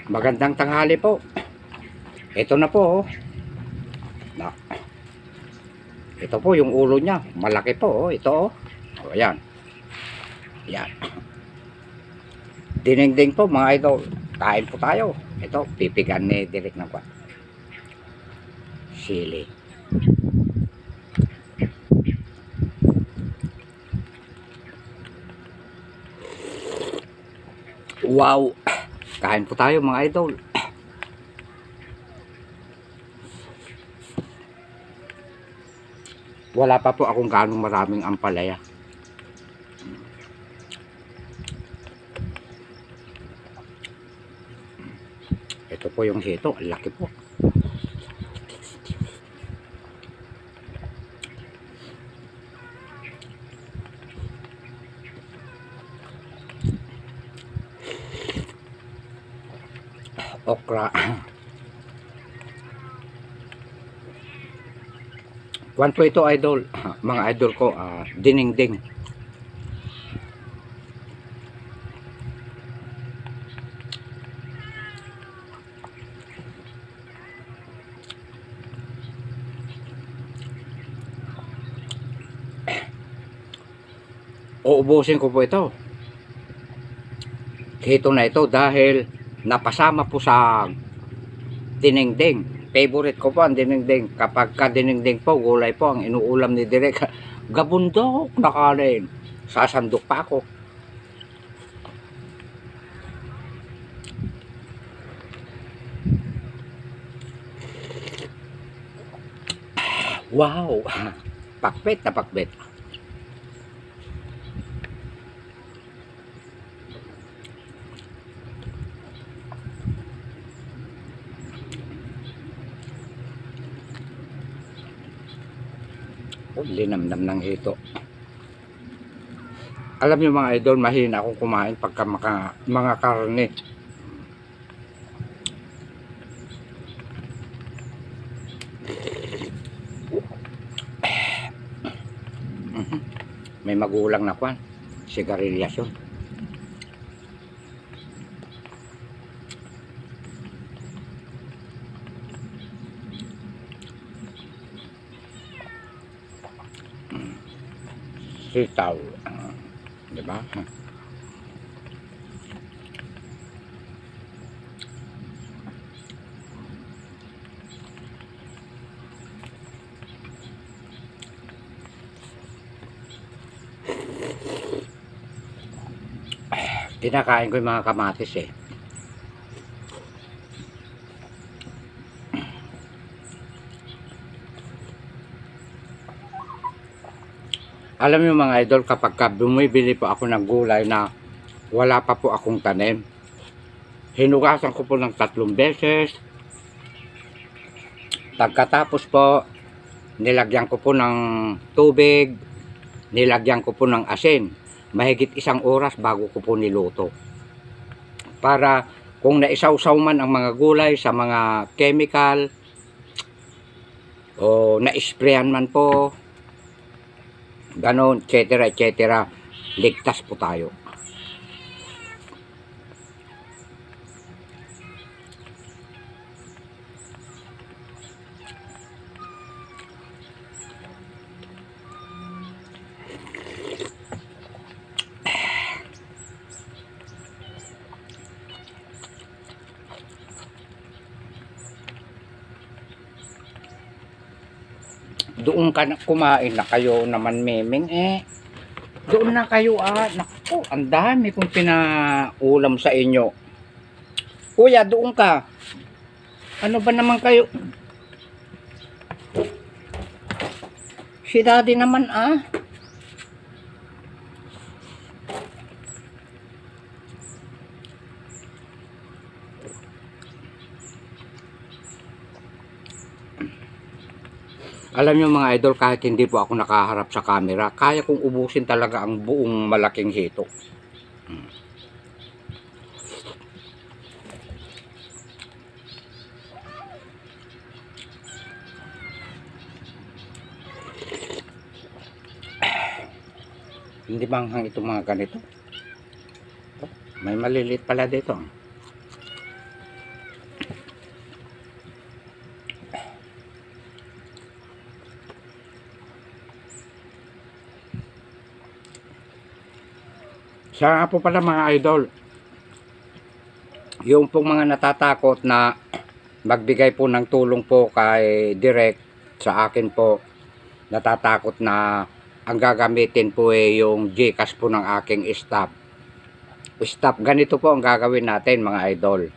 Magandang tanghali po. Ito na po, oh. Na, ito po yung ulo niya. Malaki po, oh. Ito, oh. O, ayan. Ayan. Dinengdeng po, mga idol. Kain po tayo. Ito, pipigan ni Direk ng kwan. Sili. Wow. Kain po tayo, mga idol. Wala pa po akong ganong maraming ampalaya. Ito po yung hito. Ang laki po. Okra. Kwan po ito, idol. Mga idol ko, dinengdeng. Uubusin ko po ito. Hito na ito dahil napasama po sa dinengdeng. Favorite ko po ang dinengdeng. Kapag ka dinengdeng po, gulay po ang inuulam ni Direk. Gabundok na kanin. Sasandok pa ako. Wow! Pakbet na pakbet. Oh, linamnam ng hito. Alam niyo mga idol, mahina akong kumain pagka mga karne. May magulang na kwan. Sigarilyas yun. Sitaw. Diba? Kinakain ko yung mga kamatis eh. Alam niyo mga idol, kapag bumibili po ako ng gulay na wala pa po akong tanim, hinugasan ko po ng 3 beses. Pagkatapos po, nilagyan ko po ng tubig, nilagyan ko po ng asin. Mahigit 1 oras bago ko po niluto. Para kung naisawsaw man ang mga gulay sa mga chemical o na-sprayan man po, ganon, etc. etc. Ligtas po tayo. Doon ka na kumain na kayo naman, memeng eh. Doon na kayo naku, ang dami kong pinaulam sa inyo. Kuya, doon ka. Ano ba naman kayo? Si daddy naman Alam niyo mga idol, kahit hindi po ako nakaharap sa camera, kaya kong ubusin talaga ang buong malaking hito. Hindi manghang itong mga ganito. May maliliit pala dito. Siya nga po pala mga idol, yung pong mga natatakot na magbigay po ng tulong po kay Direk sa akin po, natatakot na ang gagamitin po yung GCash po ng aking staff. Ganito po ang gagawin natin mga idol.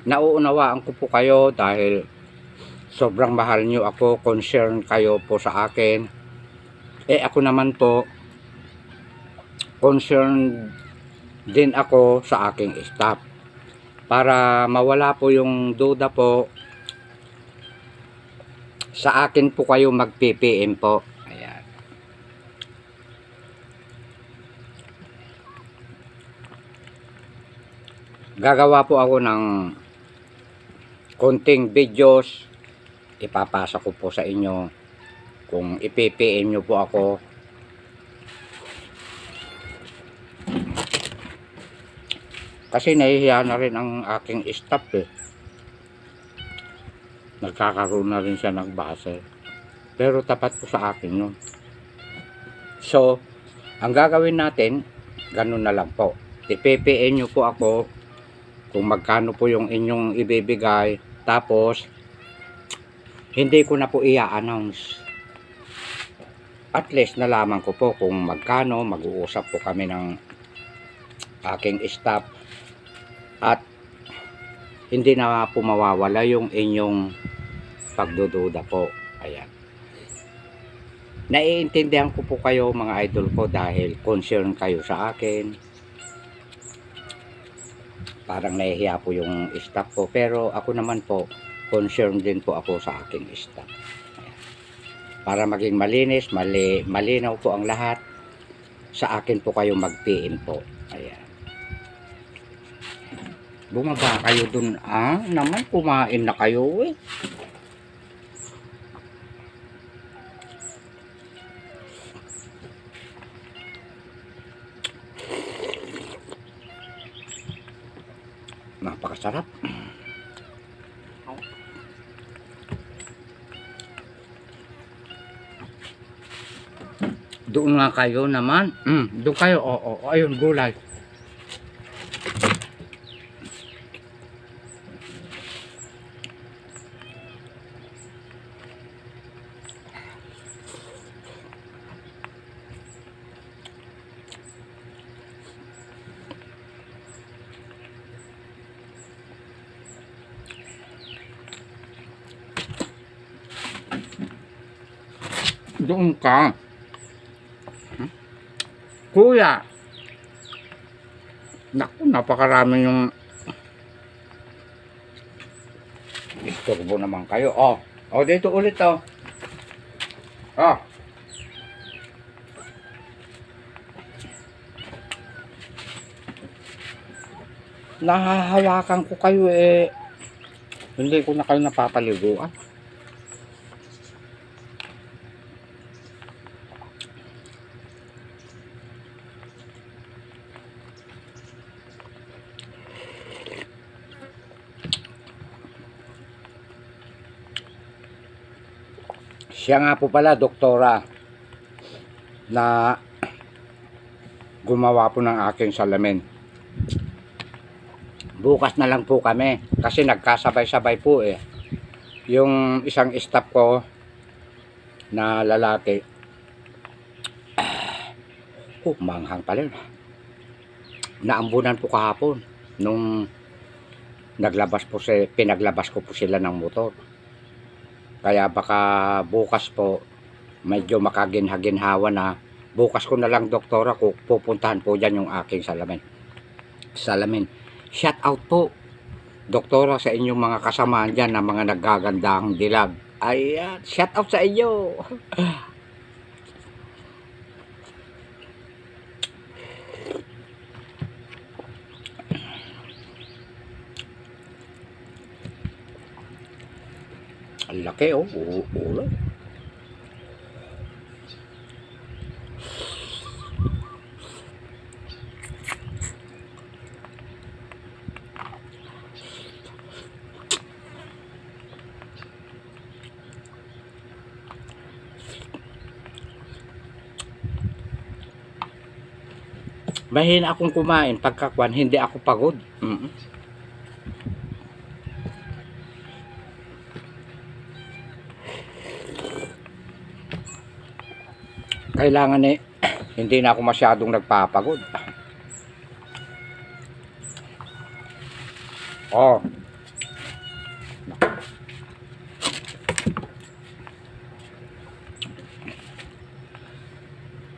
Nauunawaan ko po kayo dahil sobrang mahal nyo ako, concern kayo po sa akin. Ako naman po, concerned din ako sa aking staff. Para mawala po yung duda po, sa akin po kayo mag-PPM po. Ayan. Gagawa po ako ng konting videos, ipapasa ko po sa inyo kung i-PPM nyo po ako. Kasi nahihiya na rin ang aking staff eh. Nagkakaroon na rin siya ng base. Pero tapat po sa akin yun. So, ang gagawin natin, ganun na lang po. I-PPM nyo po ako kung magkano po yung inyong ibibigay. Tapos, hindi ko na po i-announce. At least nalaman ko po kung magkano, mag-uusap po kami ng aking staff. At hindi na po mawawala yung inyong pagdududa po. Ayan. Naiintindihan ko po kayo mga idol ko dahil concern kayo sa akin. Parang nahihiya po yung staff ko. Pero ako naman po, concern din po ako sa aking staff. Ayan. Para maging malinis, malinaw po ang lahat, sa akin po kayo mag-PM po. Ayan. Bumaba kayo dun. Naman kumain na kayo eh. Napakasarap. Doon nga kayo naman. Doon kayo. Ayun, gulay. Doon ka. Kuya. Naku, napakarami yung istorbo naman kayo. Dito ulit nahahawakan ko kayo eh. Hindi ko na kayo napapaliguan. Siya nga po pala, doktora, na gumawa po ng aking salamin. Bukas na lang po kami kasi nagkasabay-sabay po eh. Yung isang staff ko na lalaki, manghang pala. Naambunan po kahapon nung pinaglabas ko po sila ng motor. Kaya baka bukas po medyo makaginhawa na. Bukas ko na lang doktora ko pupuntahan po dyan yung aking salamin. Shout out po doktora sa inyong mga kasamaan dyan na mga naggagandang dilag. Ayan, shout out sa inyo. Ang laki ulo. Mahina akong kumain pagkakwan, hindi ako pagod. Kailangan hindi na ako masyadong nagpapagod. Oh.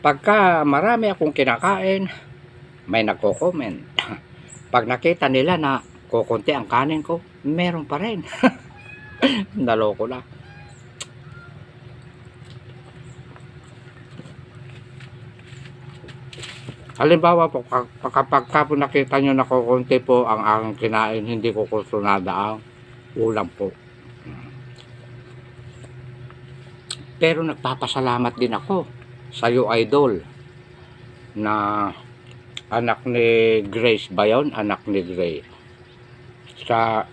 Pagka marami akong kinakain, may nagko-comment. Pag nakita nila na kukunti ang kanin ko, meron pa rin. Naloko na. Halimbawa po, kapag po nakita nyo na kukunti po ang aking kinain, hindi ko kusunada ang ulam po. Pero nagpapasalamat din ako sa iyo, idol, na anak ni Grace ba yun? Anak ni Grace. Sa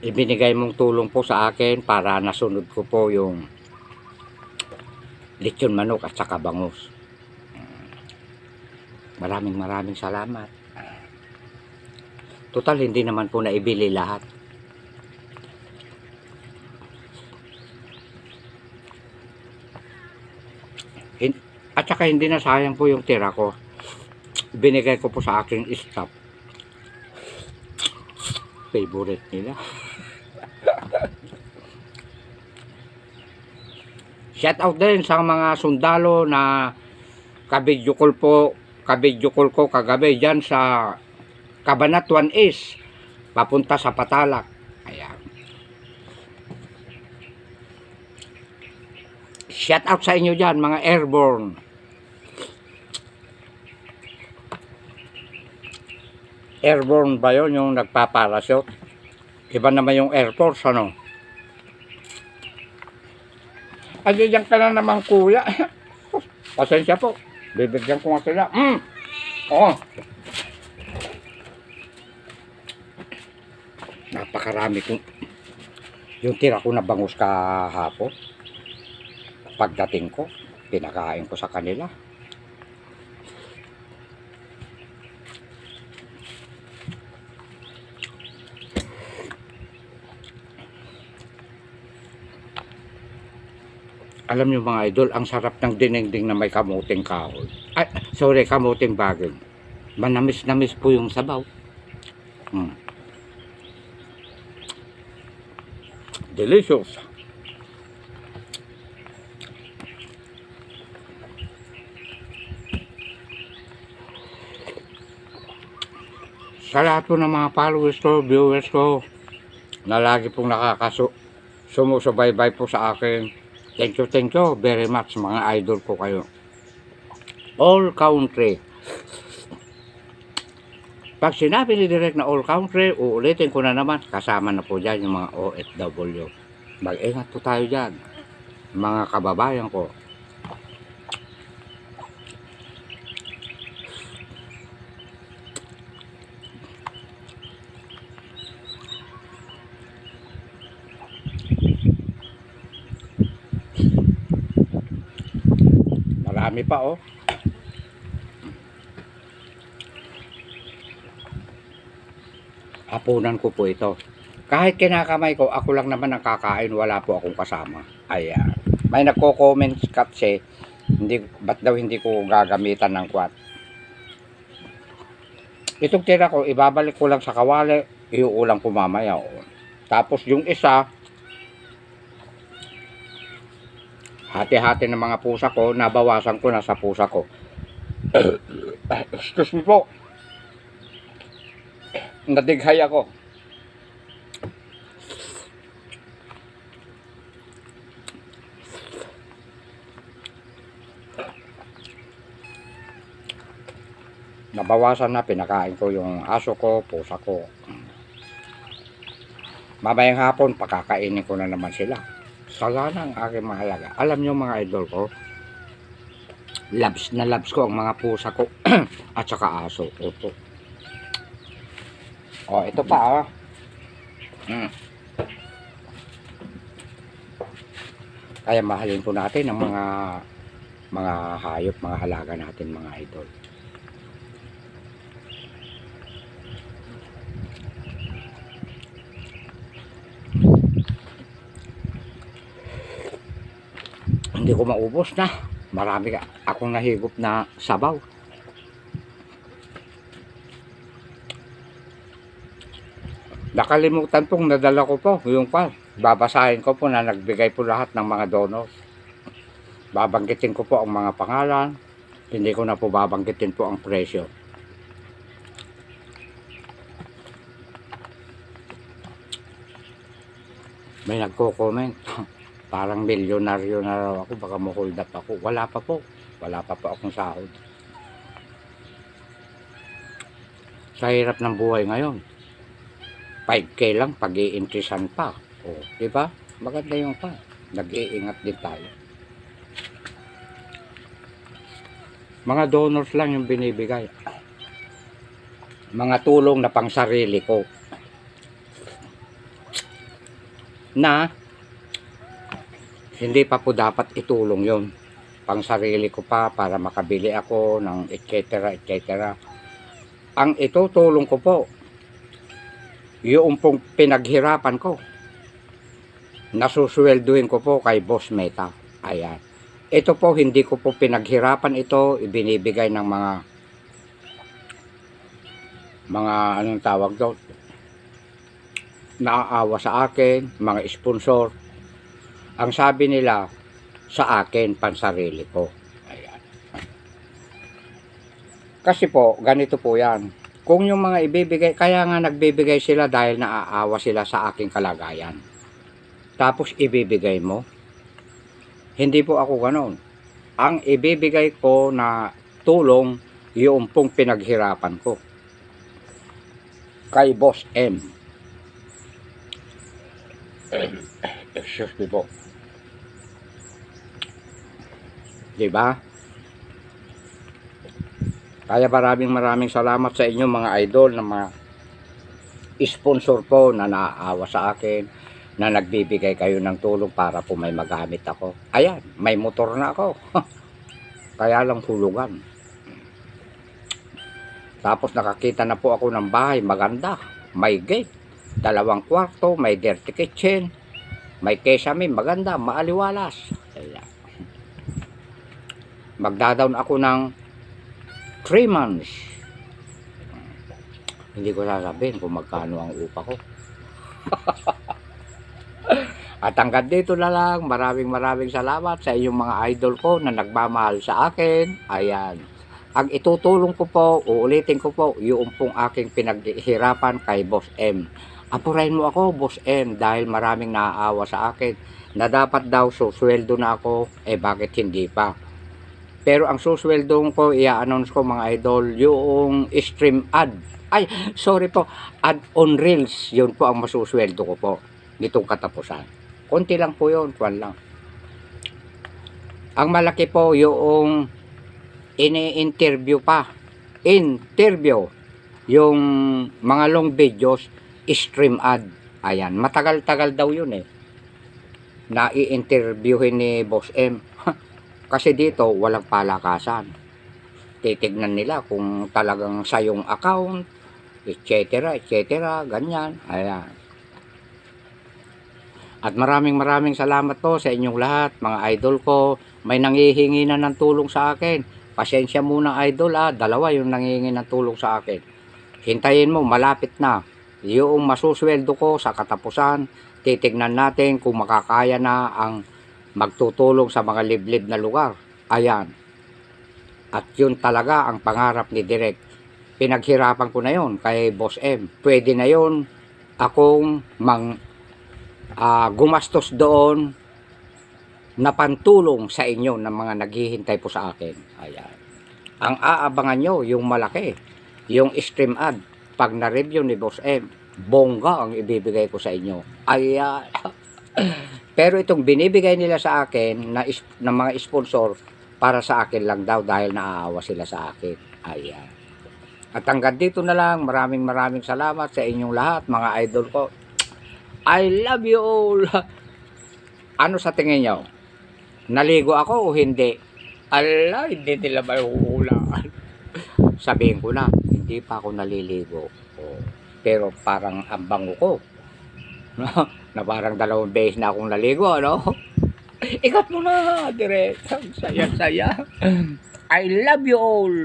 ibinigay mong tulong po sa akin para nasunod ko po yung lechon manok at saka bangus. Maraming salamat. Total, hindi naman po naibili lahat. At saka hindi na sayang po yung tira ko. Binigay ko po sa aking staff. Favorite nila. Shout out din sa mga sundalo na kabidyo call ko kagabi dyan sa Cabanatuan East papunta sa Patalac. Ayan. Shout out sa inyo dyan, mga airborne. Airborne ba yun yung nagpaparachute? Iba naman yung Air Force, ano? Ay, diyan ka na naman, kuya. Pasensya po. Bibigyan ko nga sila. Oh. Napakarami kong yung tira ko na bangus kahapon. Pagdating ko, pinakain ko sa kanila. Alam niyo mga idol, ang sarap ng dinengding na may kamuting kahoy. Ay, sorry, kamuting baging. Manamis-namis po yung sabaw. Delicious. Sa lahat po ng mga followers ko, viewers ko, na lagi pong sumusubaybay po sa akin. Thank you very much, mga idol ko kayo. All country. Pag sinabi ni Direk na all country, uulitin ko na naman, kasama na po dyan yung mga OFW. Mag-ingat po tayo dyan, mga kababayan ko. Marami pa, oh. Hapunan ko po ito. Kahit kinakamay ko, ako lang naman ang kakain, wala po akong kasama. Ayan. May nagko-comment kasi, ba't daw hindi ko gagamitan ng kwat. Itong tira ko, ibabalik ko lang sa kawali, iuulang ko mamaya. Oh. Tapos yung isa, hati-hati ng mga pusa ko, nabawasan ko na sa pusa ko. Excuse me po. Nadighay ako. Nabawasan na, pinakain ko yung aso ko, pusa ko. Mamayang hapon, pakakainin ko na naman sila. Sala ng aking mahalaga. Alam nyo mga idol ko, loves na loves ko ang mga pusa ko at saka aso. Opo. Oh, ito pa, oh. Kaya mahalin po natin ang mga hayop, mga halaga natin, mga idol. Hindi ko maubos na. Marami akong nahigop na sabaw. Nakalimutan pong nadala ko po yung pa. Babasahin ko po na nagbigay po lahat ng mga donors. Babanggitin ko po ang mga pangalan. Hindi ko na po babanggitin po ang presyo. May nagko-comment. Parang milyonaryo na raw ako. Baka ma-hold up ako. Wala pa po. Wala pa po akong sahod. Sa hirap ng buhay ngayon. 5K lang pag-iintrisan pa. O, di ba? Maganda yung pa. Nag-iingat din tayo. Mga donors lang yung binibigay. Mga tulong na pang sarili ko. Na hindi pa po dapat itulong yon. Pang sarili ko pa para makabili ako ng etc. etc. Ang itutulong ko po yung pong pinaghirapan ko. Nasuswelduhin ko po kay Boss Meta. Ayan. Ito po hindi ko po pinaghirapan ito, ibinibigay ng mga anong tawag doon, naaawa sa akin, mga sponsor. Ang sabi nila sa akin, pansarili ko. Ayan. Kasi po, ganito po yan. Kung yung mga ibibigay, kaya nga nagbibigay sila dahil naaawa sila sa aking kalagayan. Tapos ibibigay mo. Hindi po ako ganon. Ang ibibigay ko na tulong, yung pong pinaghirapan ko. Kay Boss M. Excuse me po. Diba? Kaya maraming salamat sa inyo mga idol na mga sponsor po na naaawa sa akin, na nagbibigay kayo ng tulong para po may magamit ako. Ayan, may motor na ako. Kaya lang hulugan. Tapos nakakita na po ako ng bahay, maganda. May gate, 2 kwarto, may dirty kitchen, may kesame, maganda, maaliwalas. Ayan. Magdadaon ako ng 3 months. Hindi ko sasabihin kung magkano ang upa ko. At hanggang dito na lang, maraming salamat sa inyong mga idol ko na nagmamahal sa akin. Ayan. Ang itutulong ko po, uulitin ko po, yung pong aking pinaghirapan kay Boss M. Apurahin mo ako, Boss M, dahil maraming naaawa sa akin na dapat daw susweldo na ako, bakit hindi pa? Pero ang susweldo ko, i-announce ko mga idol, yung stream ad. Ay, sorry po, ad on reels, yun po ang masusweldo ko po, nitong katapusan. Konti lang po yun, kwan lang. Ang malaki po yung ini-interview pa. Interview. Yung mga long videos, stream ad. Ayan, matagal-tagal daw yun eh. Na i-interviewin ni Boss M. Kasi dito, walang palakasan. Titignan nila kung talagang sa yung account, etc. Ganyan. Ayan. At maraming salamat po sa inyong lahat, mga idol ko. May nanghihingi na ng tulong sa akin. Pasensya muna idol, 2 yung nanghihingi ng tulong sa akin. Hintayin mo, malapit na. Yung masusweldo ko sa katapusan, titignan natin kung makakaya na ang magtutulong sa mga liblib na lugar. Ayan. At yun talaga ang pangarap ni Direk. Pinaghirapan ko na yun kay Boss M. Pwede na yun akong gumastos doon na pantulong sa inyo ng mga naghihintay po sa akin. Ayan. Ang aabangan nyo, yung malaki, yung stream ad, pag na-review ni Boss M, bongga ang ibibigay ko sa inyo. Ayan. Pero itong binibigay nila sa akin na mga sponsor, para sa akin lang daw dahil naaawa sila sa akin. Ayan. At hanggang dito na lang, maraming salamat sa inyong lahat, mga idol ko. I love you all. Ano sa tingin nyo? Naligo ako o hindi? Ala, hindi nila mauulaan. Sabihin ko na, hindi pa ako naliligo. Pero parang ang bango ko. Na parang 2 beses na akong naligo, ano? Ikat mo na, direct. Ang saya-saya. I love you all.